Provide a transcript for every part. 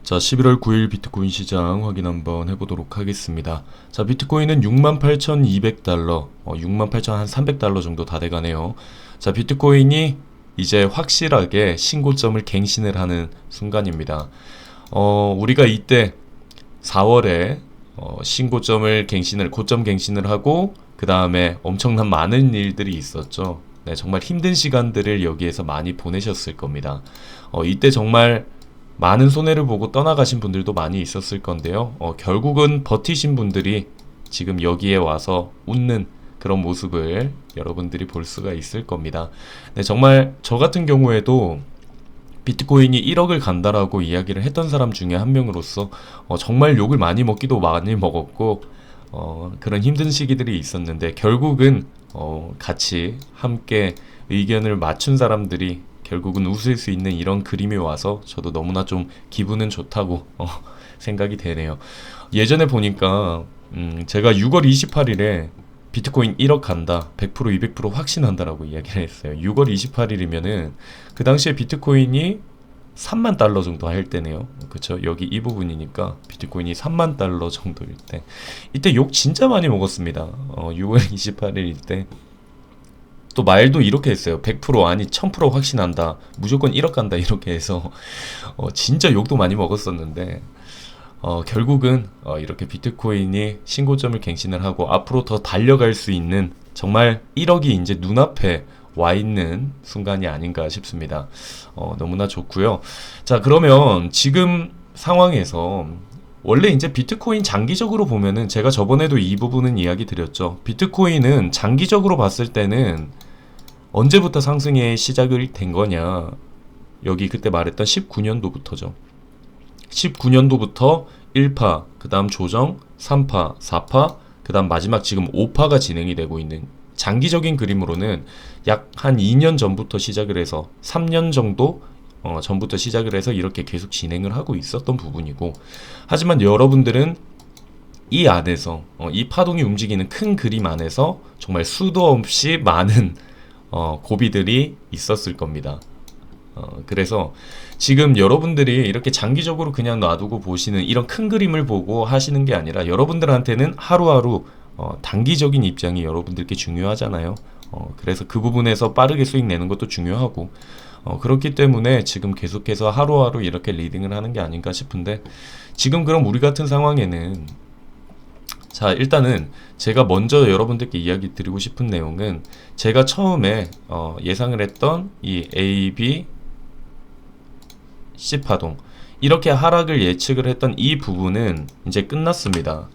자, 11월 9일 비트코인 시장 확인 한번 해보도록 하겠습니다. 자, 비트코인은 68,200달러, 68,300달러 정도 다 돼가네요. 자, 비트코인이 이제 확실하게 신고점을 갱신을 하는 순간입니다. 우리가 이때 4월에 신고점을 고점 갱신을 하고 그 다음에 엄청난 많은 일들이 있었죠. 네, 정말 힘든 시간들을 여기에서 많이 보내셨을 겁니다. 이때 정말 많은 손해를 보고 떠나가신 분들도 많이 있었을 건데요. 결국은 버티신 분들이 지금 여기에 와서 웃는 그런 모습을 여러분들이 볼 수가 있을 겁니다. 네, 정말 저 같은 경우에도 비트코인이 1억을 간다라고 이야기를 했던 사람 중에 한 명으로서 정말 욕을 많이 먹기도 많이 먹었고 그런 힘든 시기들이 있었는데 결국은 같이 함께 의견을 맞춘 사람들이 결국은 웃을 수 있는 이런 그림이 와서 저도 너무나 좀 기분은 좋다고 생각이 되네요. 예전에 보니까 제가 6월 28일에 비트코인 1억 간다, 100% 200% 확신한다라고 이야기를 했어요. 6월 28일이면은 그 당시에 비트코인이 3만 달러 정도 할 때네요. 그쵸? 여기 이 부분이니까 비트코인이 3만 달러 정도일 때 이때 욕 진짜 많이 먹었습니다. 6월 28일일 때 또 말도 이렇게 했어요. 100% 아니 1000% 확신한다. 무조건 1억 간다. 이렇게 해서 진짜 욕도 많이 먹었었는데 결국은 이렇게 비트코인이 신고점을 갱신을 하고 앞으로 더 달려갈 수 있는 정말 1억이 이제 눈앞에 와 있는 순간이 아닌가 싶습니다. 너무나 좋고요. 자, 그러면 지금 상황에서 원래 이제 비트코인 장기적으로 보면은 제가 저번에도 이 부분은 이야기 드렸죠. 비트코인은 장기적으로 봤을 때는 언제부터 상승에 시작이 된 거냐. 여기 그때 말했던 19년도부터죠. 19년도부터 1파, 그 다음 조정, 3파, 4파, 그 다음 마지막 지금 5파가 진행이 되고 있는 장기적인 그림으로는 약 한 2년 전부터 시작을 해서 3년 정도 전부터 시작을 해서 이렇게 계속 진행을 하고 있었던 부분이고, 하지만 여러분들은 이 안에서 이 파동이 움직이는 큰 그림 안에서 정말 수도 없이 많은 고비들이 있었을 겁니다. 그래서 지금 여러분들이 이렇게 장기적으로 그냥 놔두고 보시는 이런 큰 그림을 보고 하시는 게 아니라 여러분들한테는 하루하루 단기적인 입장이 여러분들께 중요하잖아요. 그래서 그 부분에서 빠르게 수익 내는 것도 중요하고 그렇기 때문에 지금 계속해서 하루하루 이렇게 리딩을 하는 게 아닌가 싶은데, 지금 그럼 우리 같은 상황에는 자, 일단은 제가 먼저 여러분들께 이야기 드리고 싶은 내용은 제가 처음에 예상을 했던 이 A, B, C 파동 이렇게 하락을 예측을 했던 이 부분은 이제 끝났습니다.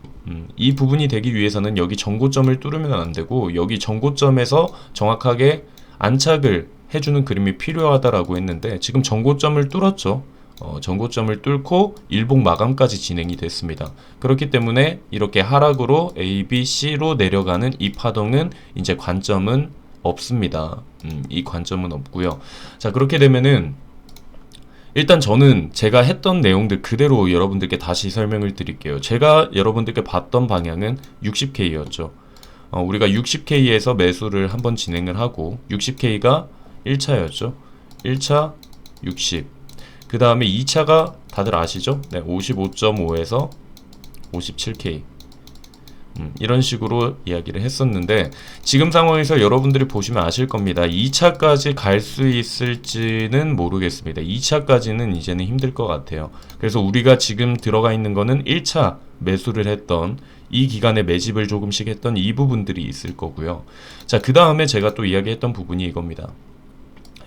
이 부분이 되기 위해서는 여기 전고점을 뚫으면 안 되고 여기 전고점에서 정확하게 안착을 해주는 그림이 필요하다라고 했는데 지금 전고점을 뚫었죠. 전고점을 뚫고 일봉 마감까지 진행이 됐습니다. 그렇기 때문에 이렇게 하락으로 A, B, C로 내려가는 이 파동은 이제 관점은 없습니다. 이 관점은 없고요. 자, 그렇게 되면은 일단 저는 제가 했던 내용들 그대로 여러분들께 다시 설명을 드릴게요. 제가 여러분들께 봤던 방향은 60K였죠. 우리가 60K에서 매수를 한번 진행을 하고 60K가 1차였죠. 1차 60. 그 다음에 2차가 다들 아시죠? 네, 55.5에서 57K. 이런 식으로 이야기를 했었는데 지금 상황에서 여러분들이 보시면 아실 겁니다. 2차까지 갈 수 있을지는 모르겠습니다. 2차까지는 이제는 힘들 것 같아요. 그래서 우리가 지금 들어가 있는 거는 1차 매수를 했던 이 기간에 매집을 조금씩 했던 이 부분들이 있을 거고요. 자, 그 다음에 제가 또 이야기했던 부분이 이겁니다.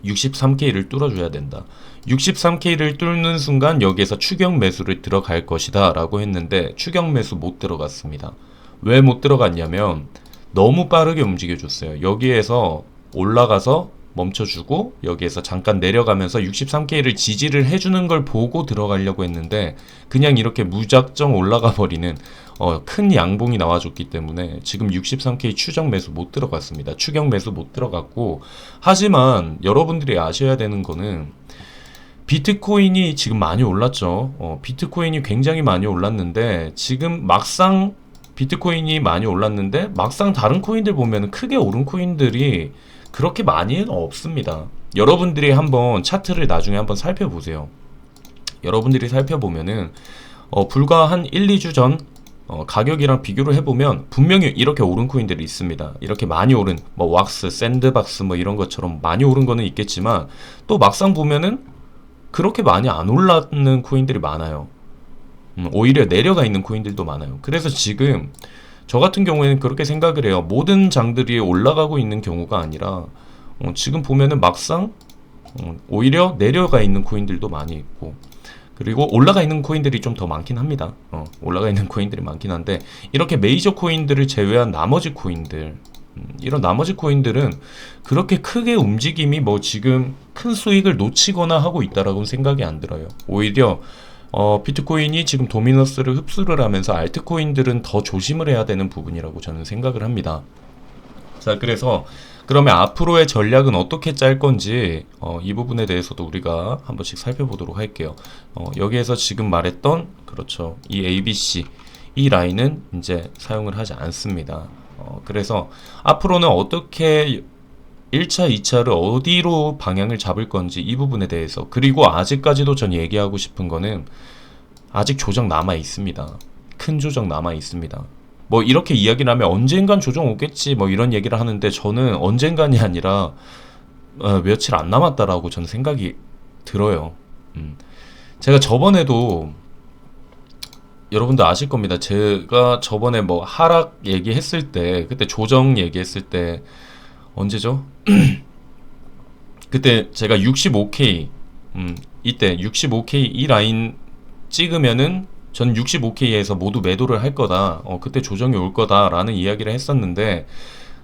63K를 뚫어줘야 된다. 63K를 뚫는 순간 여기에서 추격 매수를 들어갈 것이다 라고 했는데 추격 매수 못 들어갔습니다. 왜 못 들어갔냐면 너무 빠르게 움직여줬어요. 여기에서 올라가서 멈춰주고 여기에서 잠깐 내려가면서 63K를 지지를 해주는 걸 보고 들어가려고 했는데 그냥 이렇게 무작정 올라가 버리는 큰 양봉이 나와줬기 때문에 지금 63K 추적 매수 못 들어갔습니다. 추격 매수 못 들어갔고, 하지만 여러분들이 아셔야 되는 거는 비트코인이 지금 많이 올랐죠. 비트코인이 굉장히 많이 올랐는데 지금 막상 비트코인이 많이 올랐는데 막상 다른 코인들 보면 크게 오른 코인들이 그렇게 많이는 없습니다. 여러분들이 한번 차트를 나중에 한번 살펴보세요. 여러분들이 살펴보면은 불과 한 1, 2주 전 가격이랑 비교를 해보면 분명히 이렇게 오른 코인들이 있습니다. 이렇게 많이 오른 뭐 왁스, 샌드박스 뭐 이런 것처럼 많이 오른 거는 있겠지만 또 막상 보면은 그렇게 많이 안 올랐는 코인들이 많아요. 오히려 내려가 있는 코인들도 많아요. 그래서 지금 저 같은 경우에는 그렇게 생각을 해요. 모든 장들이 올라가고 있는 경우가 아니라 지금 보면은 막상 오히려 내려가 있는 코인들도 많이 있고, 그리고 올라가 있는 코인들이 좀 더 많긴 합니다. 올라가 있는 코인들이 많긴 한데 이렇게 메이저 코인들을 제외한 나머지 코인들, 이런 나머지 코인들은 그렇게 크게 움직임이 뭐 지금 큰 수익을 놓치거나 하고 있다라고는 생각이 안 들어요. 오히려 비트코인이 지금 도미너스를 흡수를 하면서 알트코인들은 더 조심을 해야 되는 부분이라고 저는 생각을 합니다. 자, 그래서 그러면 앞으로의 전략은 어떻게 짤 건지 이 부분에 대해서도 우리가 한 번씩 살펴보도록 할게요. 여기에서 지금 말했던 그렇죠, 이 ABC 이 라인은 이제 사용을 하지 않습니다. 그래서 앞으로는 어떻게 1차, 2차를 어디로 방향을 잡을 건지 이 부분에 대해서, 그리고 아직까지도 전 얘기하고 싶은 거는 아직 조정 남아 있습니다. 큰 조정 남아 있습니다. 뭐 이렇게 이야기를 하면 언젠간 조정 오겠지 뭐 이런 얘기를 하는데 저는 언젠간이 아니라 며칠 안 남았다라고 저는 생각이 들어요. 제가 저번에도 여러분들 아실 겁니다. 제가 저번에 뭐 하락 얘기했을 때, 그때 조정 얘기했을 때 언제죠? 그때 제가 65K 이때 65K 이 라인 찍으면은 전 65K에서 모두 매도를 할 거다. 그때 조정이 올 거다라는 이야기를 했었는데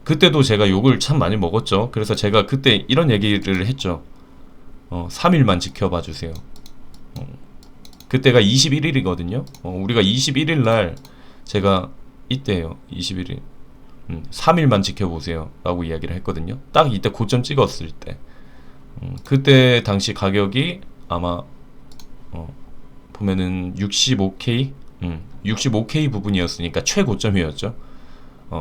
그때도 제가 욕을 참 많이 먹었죠. 그래서 제가 그때 이런 얘기를 했죠. 3일만 지켜봐 주세요. 그때가 21일이거든요. 우리가 21일 날 제가 이때요. 21일. 3일만 지켜보세요. 라고 이야기를 했거든요. 딱 이때 고점 찍었을 때. 그때 당시 가격이 아마 보면은 65K 65K 부분이었으니까 최고점이었죠.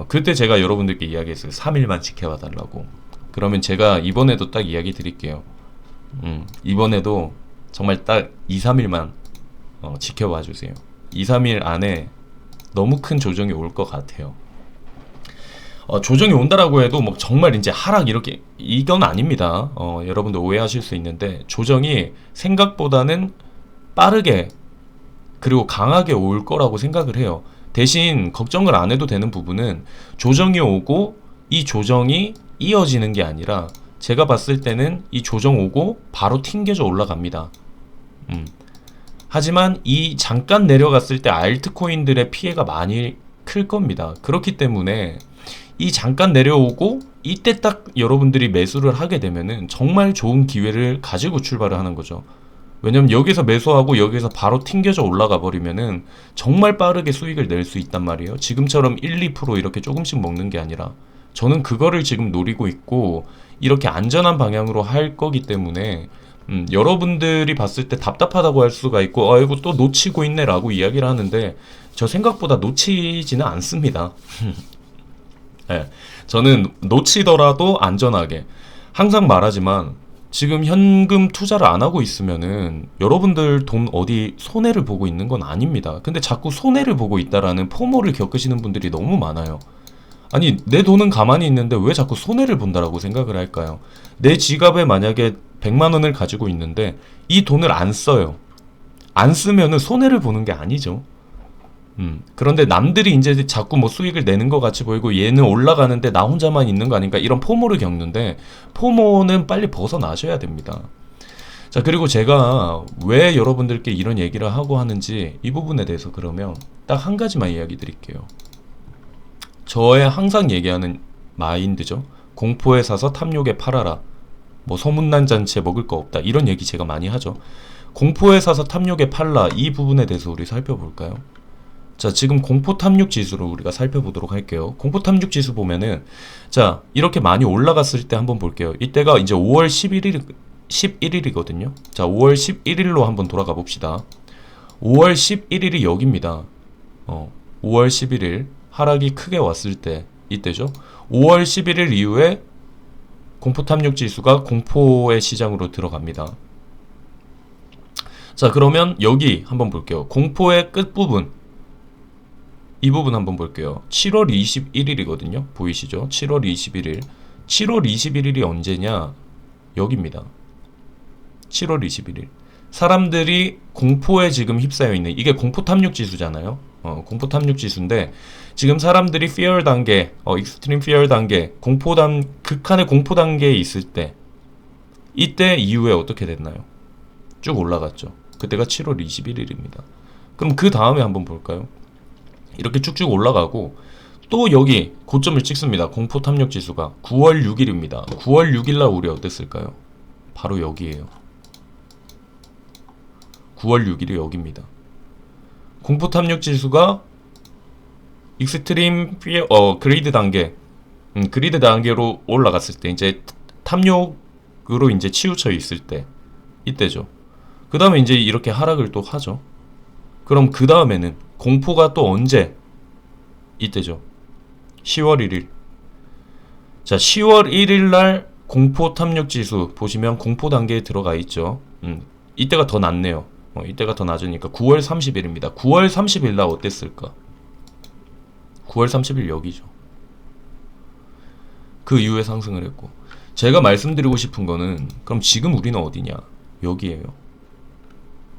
그때 제가 여러분들께 이야기했어요. 3일만 지켜봐 달라고. 그러면 제가 이번에도 딱 이야기 드릴게요. 이번에도 정말 딱 2, 3일만 지켜봐 주세요. 2, 3일 안에 너무 큰 조정이 올 것 같아요. 조정이 온다라고 해도 뭐 정말 이제 하락 이렇게 이건 아닙니다. 여러분들 오해하실 수 있는데 조정이 생각보다는 빠르게 그리고 강하게 올 거라고 생각을 해요. 대신 걱정을 안 해도 되는 부분은 조정이 오고 이 조정이 이어지는 게 아니라 제가 봤을 때는 이 조정 오고 바로 튕겨져 올라갑니다. 하지만 이 잠깐 내려갔을 때 알트코인들의 피해가 많이 클 겁니다. 그렇기 때문에 이 잠깐 내려오고 이때 딱 여러분들이 매수를 하게 되면은 정말 좋은 기회를 가지고 출발을 하는 거죠. 왜냐면 여기서 매수하고 여기서 바로 튕겨져 올라가 버리면은 정말 빠르게 수익을 낼 수 있단 말이에요. 지금처럼 1, 2% 이렇게 조금씩 먹는 게 아니라 저는 그거를 지금 노리고 있고 이렇게 안전한 방향으로 할 거기 때문에 여러분들이 봤을 때 답답하다고 할 수가 있고 아이고 또 놓치고 있네 라고 이야기를 하는데 저 생각보다 놓치지는 않습니다. 네, 저는 놓치더라도 안전하게 항상 말하지만 지금 현금 투자를 안 하고 있으면은 여러분들 돈 어디 손해를 보고 있는 건 아닙니다. 근데 자꾸 손해를 보고 있다라는 포모를 겪으시는 분들이 너무 많아요. 아니 내 돈은 가만히 있는데 왜 자꾸 손해를 본다라고 생각을 할까요? 내 지갑에 만약에 100만 원을 가지고 있는데 이 돈을 안 써요. 안 쓰면은 손해를 보는 게 아니죠. 그런데 남들이 이제 자꾸 뭐 수익을 내는 것 같이 보이고 얘는 올라가는데 나 혼자만 있는 거 아닌가 이런 포모를 겪는데 포모는 빨리 벗어나셔야 됩니다. 자, 그리고 제가 왜 여러분들께 이런 얘기를 하고 하는지 이 부분에 대해서 그러면 딱 한 가지만 이야기 드릴게요. 저의 항상 얘기하는 마인드죠. 공포에 사서 탐욕에 팔아라. 뭐 소문난 잔치에 먹을 거 없다. 이런 얘기 제가 많이 하죠. 공포에 사서 탐욕에 팔라. 이 부분에 대해서 우리 살펴볼까요? 자, 지금 공포 탐욕 지수를 우리가 살펴보도록 할게요. 공포 탐욕 지수 보면은 자, 이렇게 많이 올라갔을 때 한번 볼게요. 이때가 이제 5월 11일이거든요. 자, 5월 11일로 한번 돌아가 봅시다. 5월 11일이 여기입니다. 5월 11일 하락이 크게 왔을 때 이때죠. 5월 11일 이후에 공포 탐욕 지수가 공포의 시장으로 들어갑니다. 자, 그러면 여기 한번 볼게요. 공포의 끝부분, 이 부분 한번 볼게요. 7월 21일이거든요. 보이시죠? 7월 21일. 7월 21일이 언제냐? 여기입니다. 7월 21일. 사람들이 공포에 지금 휩싸여 있는, 이게 공포 탐욕 지수잖아요. 공포 탐욕 지수인데 지금 사람들이 fear 단계, extreme fear 단계, 극한의 공포 단계에 있을 때, 이때 이후에 어떻게 됐나요? 쭉 올라갔죠. 그때가 7월 21일입니다. 그럼 그 다음에 한번 볼까요? 이렇게 쭉쭉 올라가고 또 여기 고점을 찍습니다. 공포 탐욕 지수가 9월 6일입니다. 9월 6일날 우리 어땠을까요? 바로 여기에요. 9월 6일이 여기입니다. 공포 탐욕 지수가 익스트림 그리드 단계, 그리드 단계로 올라갔을 때, 이제 탐욕으로 이제 치우쳐 있을 때, 이때죠. 그 다음에 이제 이렇게 하락을 또 하죠. 그럼 그 다음에는 공포가 또 언제? 이때죠. 10월 1일. 자, 10월 1일 날 공포 탐욕 지수 보시면 공포 단계에 들어가 있죠. 이때가 더 낮네요. 이때가 더 낮으니까 9월 30일입니다. 9월 30일 날 어땠을까? 9월 30일 여기죠. 그 이후에 상승을 했고, 제가 말씀드리고 싶은 거는, 그럼 지금 우리는 어디냐? 여기에요.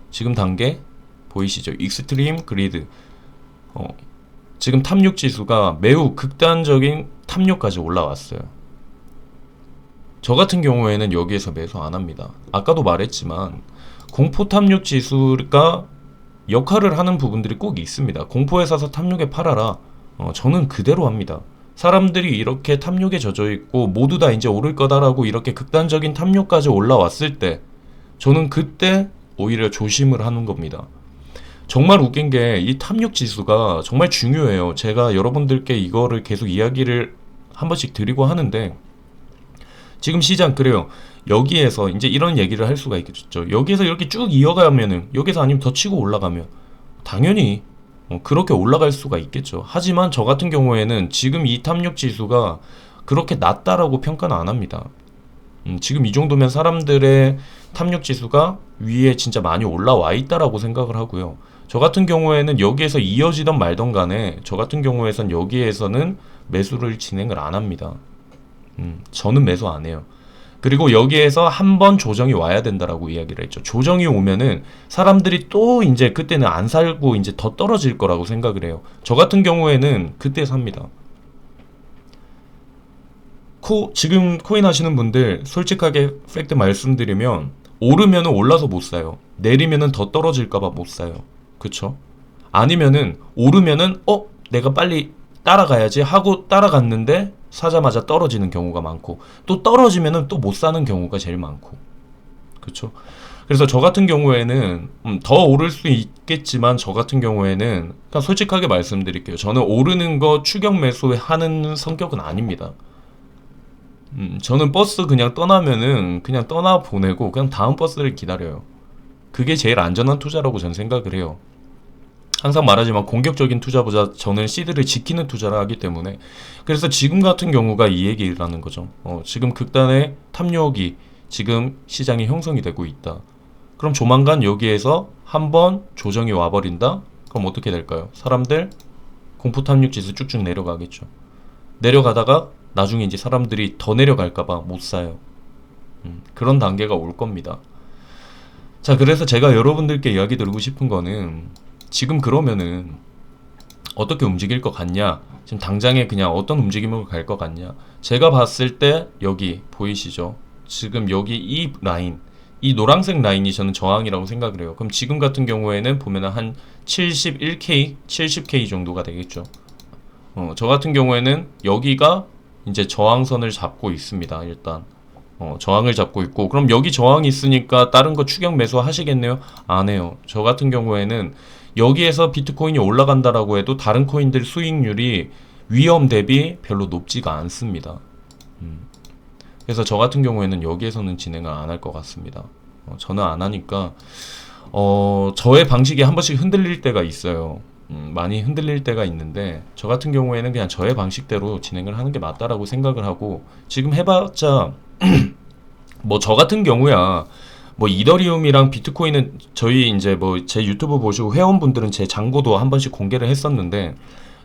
지금 단계 보이시죠? 익스트림 그리드. 지금 탐욕 지수가 매우 극단적인 탐욕까지 올라왔어요. 저 같은 경우에는 여기에서 매수 안 합니다. 아까도 말했지만 공포 탐욕 지수가 역할을 하는 부분들이 꼭 있습니다. 공포에 사서 탐욕에 팔아라. 저는 그대로 합니다. 사람들이 이렇게 탐욕에 젖어 있고 모두 다 이제 오를 거다라고 이렇게 극단적인 탐욕까지 올라왔을 때, 저는 그때 오히려 조심을 하는 겁니다. 정말 웃긴 게 이 탐욕 지수가 정말 중요해요. 제가 여러분들께 이거를 계속 이야기를 한 번씩 드리고 하는데, 지금 시장 그래요. 여기에서 이제 이런 얘기를 할 수가 있겠죠. 여기에서 이렇게 쭉 이어가면은, 여기서 아니면 더 치고 올라가면 당연히 그렇게 올라갈 수가 있겠죠. 하지만 저 같은 경우에는 지금 이 탐욕 지수가 그렇게 낮다라고 평가는 안 합니다. 지금 이 정도면 사람들의 탐욕 지수가 위에 진짜 많이 올라와 있다라고 생각을 하고요. 저 같은 경우에는 여기에서 이어지던 말던 간에, 저 같은 경우에선 여기에서는 매수를 진행을 안 합니다. 저는 매수 안 해요. 그리고 여기에서 한번 조정이 와야 된다라고 이야기를 했죠. 조정이 오면은 사람들이 또 이제 그때는 안 살고 이제 더 떨어질 거라고 생각을 해요. 저 같은 경우에는 그때 삽니다. 지금 코인 하시는 분들 솔직하게 팩트 말씀드리면, 오르면은 올라서 못 사요. 내리면은 더 떨어질까봐 못 사요. 그쵸? 아니면은 오르면은 내가 빨리 따라가야지 하고 따라갔는데 사자마자 떨어지는 경우가 많고, 또 떨어지면은 또 못 사는 경우가 제일 많고. 그쵸? 그래서 저 같은 경우에는 더 오를 수 있겠지만, 저 같은 경우에는 그냥 솔직하게 말씀드릴게요. 저는 오르는 거 추격 매수하는 성격은 아닙니다. 저는 버스 그냥 떠나면은 그냥 떠나 보내고 그냥 다음 버스를 기다려요. 그게 제일 안전한 투자라고 저는 생각을 해요. 항상 말하지만 공격적인 투자보다 저는 시드를 지키는 투자를 하기 때문에. 그래서 지금 같은 경우가 이 얘기라는 거죠. 지금 극단의 탐욕이 지금 시장에 형성이 되고 있다. 그럼 조만간 여기에서 한번 조정이 와버린다? 그럼 어떻게 될까요? 사람들 공포 탐욕 지수 쭉쭉 내려가겠죠. 내려가다가 나중에 이제 사람들이 더 내려갈까봐 못 사요. 그런 단계가 올 겁니다. 자, 그래서 제가 여러분들께 이야기 드리고 싶은 거는, 지금 그러면은 어떻게 움직일 것 같냐? 지금 당장에 그냥 어떤 움직임으로 갈 것 같냐? 제가 봤을 때 여기 보이시죠? 지금 여기 이 라인, 이 노란색 라인이 저는 저항이라고 생각을 해요. 그럼 지금 같은 경우에는 보면은 한 71K, 70K 정도가 되겠죠. 저 같은 경우에는 여기가 이제 저항선을 잡고 있습니다. 일단 저항을 잡고 있고, 그럼 여기 저항이 있으니까 다른 거 추격 매수 하시겠네요? 안 해요. 저 같은 경우에는 여기에서 비트코인이 올라간다라고 해도 다른 코인들 수익률이 위험 대비 별로 높지가 않습니다. 그래서 저 같은 경우에는 여기에서는 진행을 안 할 것 같습니다. 저는 안 하니까 저의 방식이 한 번씩 흔들릴 때가 있어요. 많이 흔들릴 때가 있는데, 저 같은 경우에는 그냥 저의 방식대로 진행을 하는 게 맞다라고 생각을 하고, 지금 해봤자 뭐 저 같은 경우야 뭐 이더리움이랑 비트코인은 저희 이제 뭐 제 유튜브 보시고 회원분들은 제 잔고도 한 번씩 공개를 했었는데,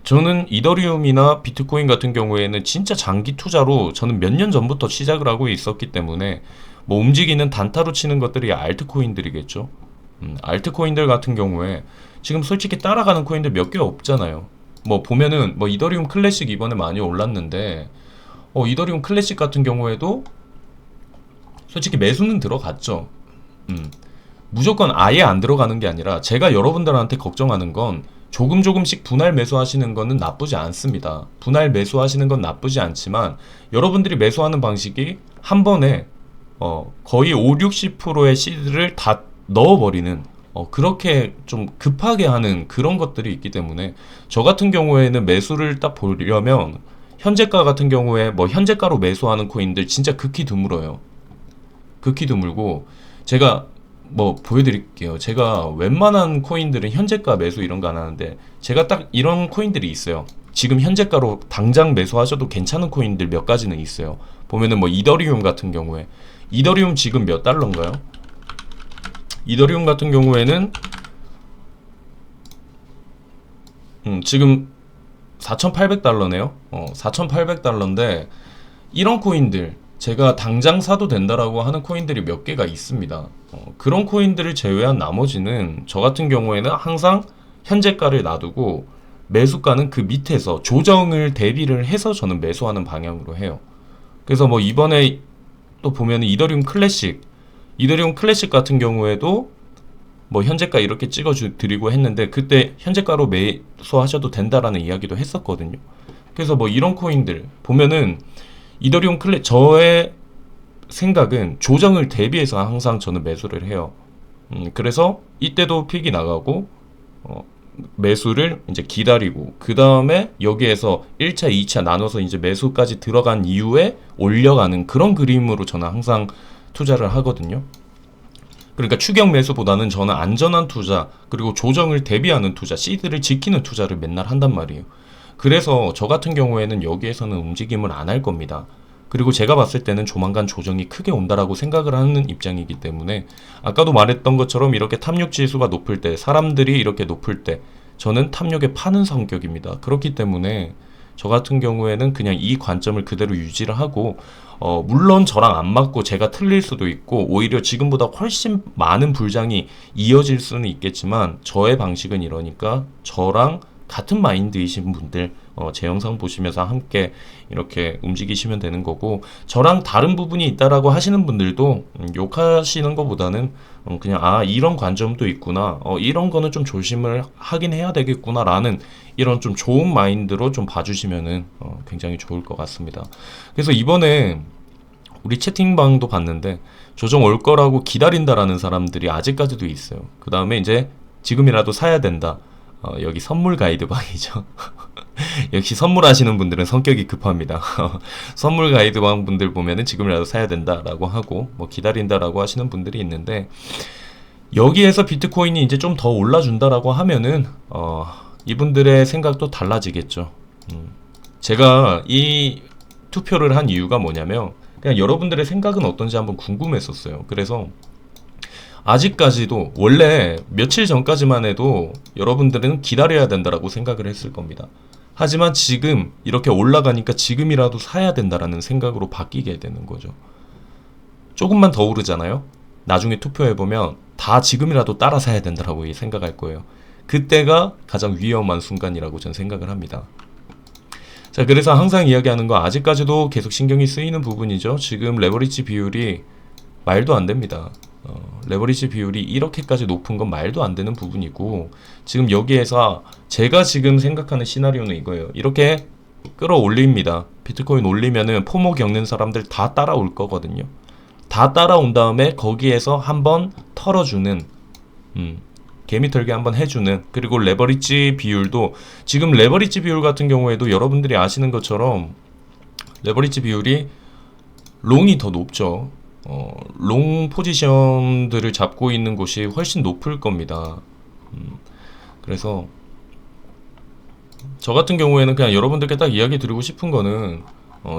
저는 이더리움이나 비트코인 같은 경우에는 진짜 장기 투자로 저는 몇 년 전부터 시작을 하고 있었기 때문에, 뭐 움직이는 단타로 치는 것들이 알트코인들이겠죠. 알트코인들 같은 경우에 지금 솔직히 따라가는 코인들 몇 개 없잖아요. 뭐 보면은 뭐 이더리움 클래식 이번에 많이 올랐는데, 이더리움 클래식 같은 경우에도 솔직히 매수는 들어갔죠. 무조건 아예 안 들어가는 게 아니라, 제가 여러분들한테 걱정하는 건 조금 조금씩 분할 매수하시는 거는 나쁘지 않습니다. 분할 매수하시는 건 나쁘지 않지만, 여러분들이 매수하는 방식이 한 번에 거의 5, 60%의 시드를 다 넣어버리는, 그렇게 좀 급하게 하는 그런 것들이 있기 때문에, 저 같은 경우에는 매수를 딱 보려면 현재가 같은 경우에 뭐 현재가로 매수하는 코인들 진짜 극히 드물어요. 극히 드물고, 제가 뭐 보여드릴게요. 제가 웬만한 코인들은 현재가 매수 이런 거 안 하는데, 제가 딱 이런 코인들이 있어요. 지금 현재가로 당장 매수하셔도 괜찮은 코인들 몇 가지는 있어요. 보면은 뭐 이더리움 같은 경우에, 이더리움 지금 몇 달러인가요? 이더리움 같은 경우에는 지금 4,800달러네요. 4,800달러인데, 이런 코인들 제가 당장 사도 된다라고 하는 코인들이 몇 개가 있습니다. 그런 코인들을 제외한 나머지는 저 같은 경우에는 항상 현재가를 놔두고, 매수가는 그 밑에서 조정을 대비를 해서 저는 매수하는 방향으로 해요. 그래서 뭐 이번에 또 보면 이더리움 클래식 같은 경우에도 뭐 현재가 이렇게 찍어 드리고 했는데, 그때 현재가로 매수하셔도 된다라는 이야기도 했었거든요. 그래서 뭐 이런 코인들 보면은 저의 생각은 조정을 대비해서 항상 저는 매수를 해요. 그래서 이때도 픽이 나가고, 매수를 이제 기다리고, 그 다음에 여기에서 1차, 2차 나눠서 이제 매수까지 들어간 이후에 올려가는 그런 그림으로 저는 항상 투자를 하거든요. 그러니까 추격 매수보다는 저는 안전한 투자, 그리고 조정을 대비하는 투자, 시드를 지키는 투자를 맨날 한단 말이에요. 그래서 저 같은 경우에는 여기에서는 움직임을 안 할 겁니다. 그리고 제가 봤을 때는 조만간 조정이 크게 온다라고 생각을 하는 입장이기 때문에, 아까도 말했던 것처럼 이렇게 탐욕 지수가 높을 때, 사람들이 이렇게 높을 때 저는 탐욕에 파는 성격입니다. 그렇기 때문에 저 같은 경우에는 그냥 이 관점을 그대로 유지를 하고, 물론 저랑 안 맞고 제가 틀릴 수도 있고, 오히려 지금보다 훨씬 많은 불장이 이어질 수는 있겠지만, 저의 방식은 이러니까 저랑 같은 마인드이신 분들 제 영상 보시면서 함께 이렇게 움직이시면 되는 거고, 저랑 다른 부분이 있다라고 하시는 분들도 욕하시는 것보다는 그냥 이런 관점도 있구나, 이런 거는 좀 조심을 하긴 해야 되겠구나 라는 이런 좀 좋은 마인드로 좀 봐주시면은 굉장히 좋을 것 같습니다. 그래서 이번에 우리 채팅방도 봤는데, 조정 올 거라고 기다린다라는 사람들이 아직까지도 있어요. 그 다음에 이제 지금이라도 사야 된다. 여기 선물 가이드방이죠. 역시 선물하시는 분들은 성격이 급합니다. 선물 가이드방 분들 보면은 지금이라도 사야 된다라고 하고, 뭐 기다린다라고 하시는 분들이 있는데, 여기에서 비트코인이 이제 좀 더 올라준다라고 하면은 이분들의 생각도 달라지겠죠. 제가 이 투표를 한 이유가 뭐냐면, 그냥 여러분들의 생각은 어떤지 한번 궁금했었어요. 그래서 아직까지도, 원래 며칠 전까지만 해도 여러분들은 기다려야 된다라고 생각을 했을 겁니다. 하지만 지금 이렇게 올라가니까 지금이라도 사야 된다라는 생각으로 바뀌게 되는 거죠. 조금만 더 오르잖아요. 나중에 투표해보면 다 지금이라도 따라 사야 된다라고 생각할 거예요. 그때가 가장 위험한 순간이라고 저는 생각을 합니다. 자, 그래서 항상 이야기하는 거, 아직까지도 계속 신경이 쓰이는 부분이죠. 지금 레버리지 비율이 말도 안 됩니다. 레버리지 비율이 이렇게까지 높은 건 말도 안 되는 부분이고, 지금 여기에서 제가 지금 생각하는 시나리오는 이거예요. 이렇게 끌어올립니다. 비트코인 올리면은 포모 겪는 사람들 다 따라올 거거든요. 다 따라온 다음에 거기에서 한번 털어주는, 개미 털기 한번 해주는, 그리고 레버리지 비율도, 지금 레버리지 비율 같은 경우에도 여러분들이 아시는 것처럼 레버리지 비율이 롱이 더 높죠. 롱 포지션들을 잡고 있는 곳이 훨씬 높을 겁니다. 그래서 저 같은 경우에는 그냥 여러분들께 딱 이야기 드리고 싶은 거는,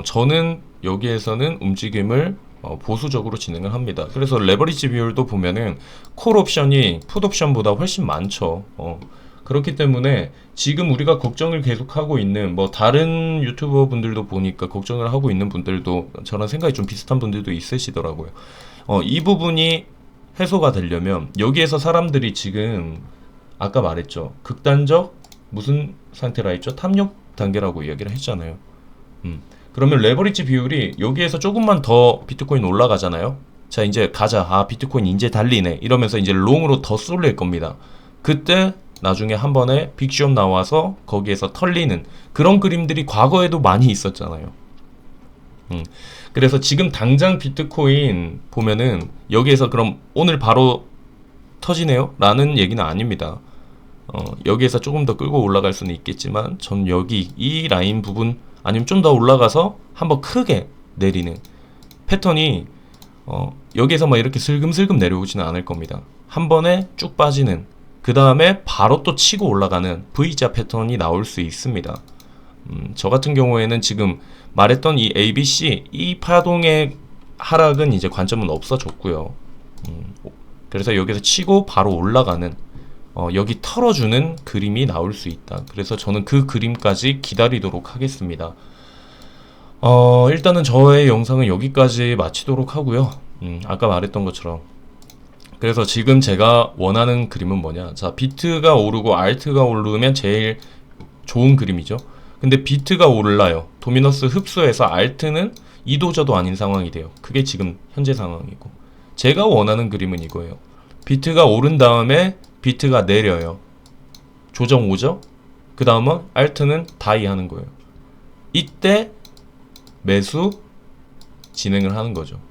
저는 여기에서는 움직임을 보수적으로 진행을 합니다. 그래서 레버리지 비율도 보면은 콜 옵션이 풋 옵션보다 훨씬 많죠. 그렇기 때문에 지금 우리가 걱정을 계속하고 있는 뭐 다른 유튜버 분들도 보니까 걱정을 하고 있는 분들도 저랑 생각이 좀 비슷한 분들도 있으시더라고요. 이 부분이 해소가 되려면 여기에서 사람들이 지금 아까 말했죠. 극단적 무슨 상태라 했죠? 탐욕 단계라고 이야기를 했잖아요. 그러면 레버리지 비율이 여기에서 조금만 더 비트코인 올라가잖아요. 자, 이제 가자. 아, 비트코인 이제 달리네. 이러면서 이제 롱으로 더 쏠릴 겁니다. 그때 나중에 한 번에 빅쇼 나와서 거기에서 털리는 그런 그림들이 과거에도 많이 있었잖아요. 그래서 지금 당장 비트코인 보면은 여기에서 그럼 오늘 바로 터지네요? 라는 얘기는 아닙니다. 여기에서 조금 더 끌고 올라갈 수는 있겠지만 전 여기 이 라인 부분 아니면 좀 더 올라가서 한번 크게 내리는 패턴이 여기에서 막 이렇게 슬금슬금 내려오지는 않을 겁니다. 한 번에 쭉 빠지는 그 다음에 바로 또 치고 올라가는 V자 패턴이 나올 수 있습니다. 저 같은 경우에는 지금 말했던 이 ABC 이 파동의 하락은 이제 관점은 없어졌고요. 그래서 여기서 치고 바로 올라가는 여기 털어주는 그림이 나올 수 있다. 그래서 저는 그 그림까지 기다리도록 하겠습니다. 일단은 저의 영상은 여기까지 마치도록 하고요. 아까 말했던 것처럼 그래서 지금 제가 원하는 그림은 뭐냐, 자, 비트가 오르고 알트가 오르면 제일 좋은 그림이죠. 근데 비트가 올라요. 도미너스 흡수해서 알트는 이도저도 아닌 상황이 돼요. 그게 지금 현재 상황이고, 제가 원하는 그림은 이거예요. 비트가 오른 다음에 비트가 내려요. 조정 오죠? 그 다음은 알트는 다이 하는 거예요. 이때 매수 진행을 하는 거죠.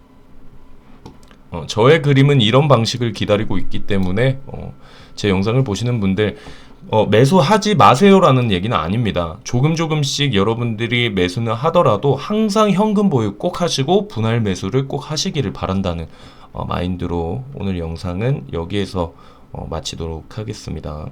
저의 그림은 이런 방식을 기다리고 있기 때문에 제 영상을 보시는 분들 매수하지 마세요라는 얘기는 아닙니다. 조금씩 여러분들이 매수는 하더라도 항상 현금 보유 꼭 하시고 분할 매수를 꼭 하시기를 바란다는 마인드로 오늘 영상은 여기에서 마치도록 하겠습니다.